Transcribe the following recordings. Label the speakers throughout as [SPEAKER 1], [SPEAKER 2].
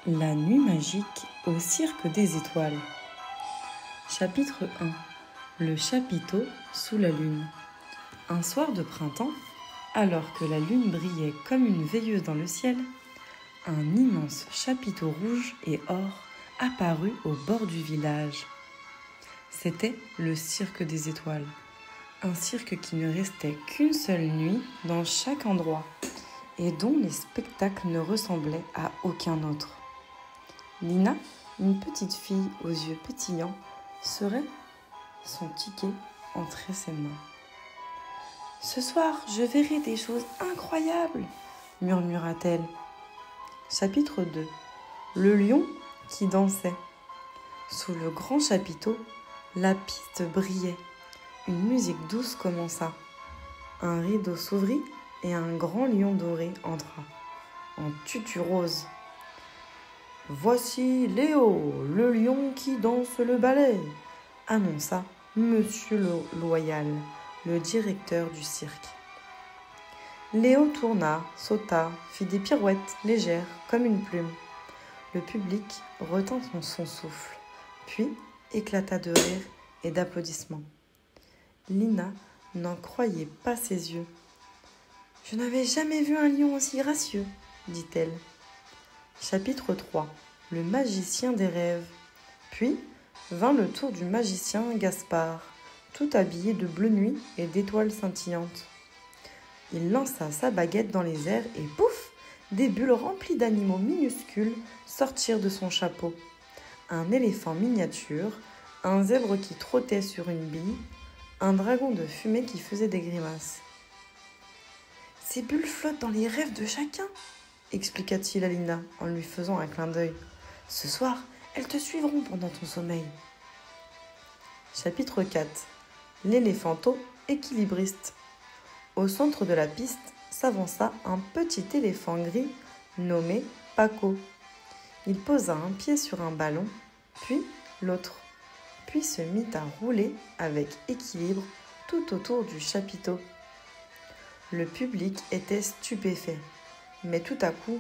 [SPEAKER 1] La nuit magique au cirque des étoiles. Chapitre 1. Le chapiteau sous la lune. Un soir de printemps, alors que la lune brillait comme une veilleuse dans le ciel, un immense chapiteau rouge et or apparut au bord du village. C'était le cirque des étoiles, un cirque qui ne restait qu'une seule nuit dans chaque endroit et dont les spectacles ne ressemblaient à aucun autre. Lina, une petite fille aux yeux pétillants, serait son ticket entre ses mains. « Ce soir, je verrai des choses incroyables !» murmura-t-elle. Chapitre 2. Le lion qui dansait. Sous le grand chapiteau, la piste brillait. Une musique douce commença. Un rideau s'ouvrit et un grand lion doré entra, en tutu rose. « Voici Léo, le lion qui danse le ballet !» annonça Monsieur Loyal, le directeur du cirque. Léo tourna, sauta, fit des pirouettes légères comme une plume. Le public retint son souffle, puis éclata de rire et d'applaudissements. Lina n'en croyait pas ses yeux. « Je n'avais jamais vu un lion aussi gracieux, » dit-elle. Chapitre 3. Le magicien des rêves. Puis vint le tour du magicien Gaspard, tout habillé de bleu nuit et d'étoiles scintillantes. Il lança sa baguette dans les airs et pouf, des bulles remplies d'animaux minuscules sortirent de son chapeau. Un éléphant miniature, un zèbre qui trottait sur une bille, un dragon de fumée qui faisait des grimaces. « Ces bulles flottent dans les rêves de chacun !» expliqua-t-il à Lina en lui faisant un clin d'œil. « Ce soir, elles te suivront pendant ton sommeil. » Chapitre 4. L'éléphanto équilibriste. Au centre de la piste s'avança un petit éléphant gris nommé Paco. Il posa un pied sur un ballon, puis l'autre, puis se mit à rouler avec équilibre tout autour du chapiteau. Le public était stupéfait. Mais tout à coup,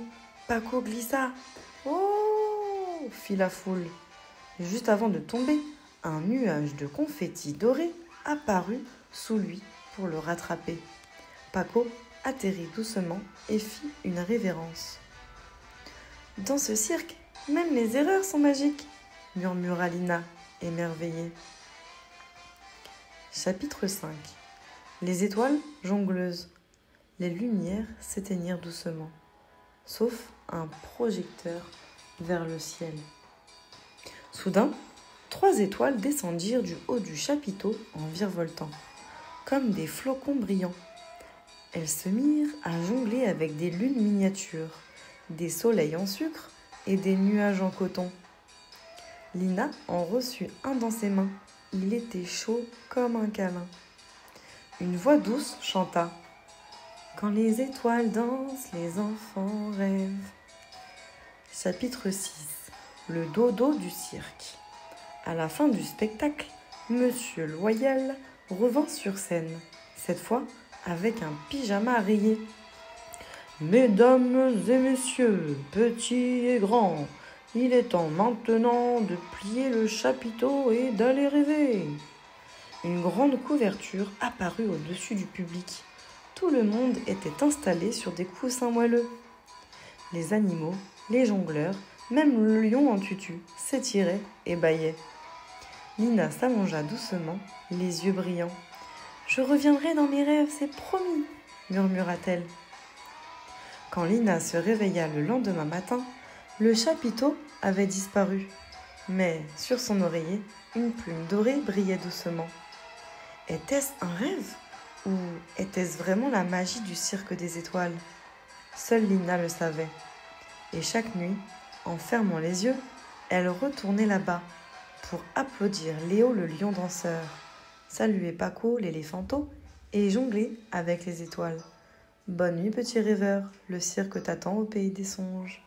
[SPEAKER 1] Paco glissa. « Oh !» fit la foule. Juste avant de tomber, un nuage de confettis dorés apparut sous lui pour le rattraper. Paco atterrit doucement et fit une révérence. « Dans ce cirque, même les erreurs sont magiques !» murmura Lina, émerveillée. Chapitre 5. Les étoiles jongleuses. Les lumières s'éteignirent doucement, sauf un projecteur vers le ciel. Soudain, 3 étoiles descendirent du haut du chapiteau en virevoltant, comme des flocons brillants. Elles se mirent à jongler avec des lunes miniatures, des soleils en sucre et des nuages en coton. Lina en reçut un dans ses mains. Il était chaud comme un câlin. Une voix douce chanta. « Quand les étoiles dansent, les enfants rêvent. » Chapitre 6. Le dodo du cirque. À la fin du spectacle, Monsieur Loyal revint sur scène, cette fois avec un pyjama rayé. « Mesdames et messieurs, petits et grands, il est temps maintenant de plier le chapiteau et d'aller rêver. » Une grande couverture apparut au-dessus du public. Tout le monde était installé sur des coussins moelleux. Les animaux, les jongleurs, même le lion en tutu, s'étiraient et bâillaient. Lina s'allongea doucement, les yeux brillants. « Je reviendrai dans mes rêves, c'est promis !» murmura-t-elle. Quand Lina se réveilla le lendemain matin, le chapiteau avait disparu. Mais sur son oreiller, une plume dorée brillait doucement. Était-ce un rêve ? Ou était-ce vraiment la magie du cirque des étoiles ? Seule Lina le savait. Et chaque nuit, en fermant les yeux, elle retournait là-bas pour applaudir Léo le lion danseur, saluer Paco l'éléphanto et jongler avec les étoiles. Bonne nuit petit rêveur, le cirque t'attend au pays des songes.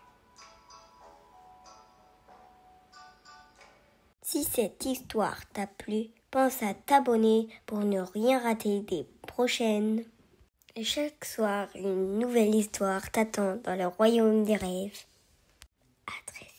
[SPEAKER 2] Si cette histoire t'a plu, pense à t'abonner pour ne rien rater des prochaines. Chaque soir, une nouvelle histoire t'attend dans le royaume des rêves. À très vite.